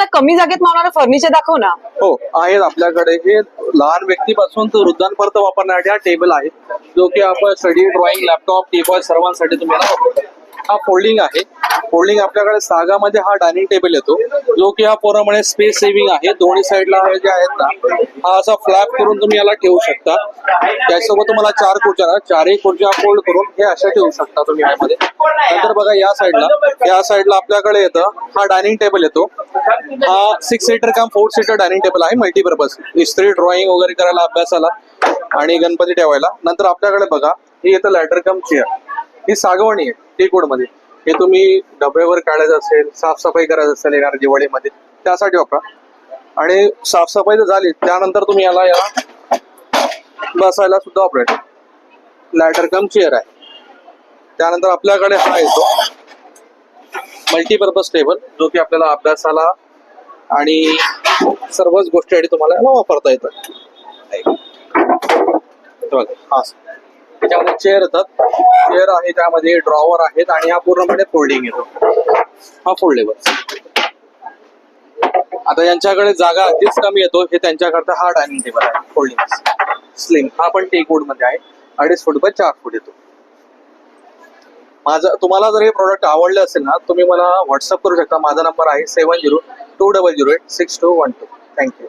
मला कमी जागेत मावणारं फर्निचर दाखव ना. हो आहेत आपल्याकडे. हे लहान व्यक्तीपासून तर वृद्धांपर्यंत वापरण्यासाठी हा टेबल आहे, जो की आपण स्टडी, ड्रॉइंग, लॅपटॉप, टीपॉय सर्वांसाठी तुम्हाला वापरतो. हा फोल्डिंग आहे. फोल्डिंग आपल्याकडे सागामध्ये हा डायनिंग टेबल येतो, जो की हा पूर्णपणे स्पेस सेव्हिंग आहे. दोन्ही साईडला जे आहेत ना, हा असा फ्लॅप करून तुम्ही याला ठेवू शकता. त्यासोबत तुम्हाला 4 खुर्च्या, चारही खुर्च्या फोल्ड करून हे अशा ठेवू शकता तुम्ही यामध्ये. नंतर बघा या साईडला आपल्याकडे येतं हा डायनिंग टेबल येतो. हा 6 सीटर काम 4 सीटर डायनिंग टेबल आहे, मल्टीपर्पज. इस्त्री, ड्रॉइंग वगैरे करायला, अभ्यासाला आणि गणपती ठेवायला. नंतर आपल्याकडे बघा हे येतं लॅडर कम चेअर. ही सागवानी आहे टीकवूड मध्ये. हे तुम्ही डब्यावर काढायचं असेल, साफसफाई करायचं असेल येणार दिवाळीमध्ये, त्यासाठी वापरा. आणि साफसफाई जर झाली त्यानंतर तुम्ही याला बसायला सुद्धा वापरायचं. लॅडर कम चेअर आहे. त्यानंतर आपल्याकडे हा येतो मल्टीपर्पज टेबल, जो की आपल्याला अभ्यासाला आणि सर्वच गोष्टीसाठी तुम्हाला याला वापरता येतं. हा त्याच्यामध्ये चेअर येतात. चेअर आहे, त्यामध्ये ड्रॉवर आहेत आणि हा पूर्णपणे फोल्डिंग येतो. हा फोल्डेबल. आता यांच्याकडे जागा अगदीच कमी येतो, हे त्यांच्याकरता हा डायनिंग टेबल आहे फोल्डिंग स्लिम. हा पण टेकवूड मध्ये आहे, 2.5 फूट बाय 4 फूट येतो. तुम्हाला जर हे प्रोडक्ट आवडले असेल ना, तुम्ही मला व्हॉट्सअप करू शकता. माझा नंबर आहे 7020086212. थँक्यू.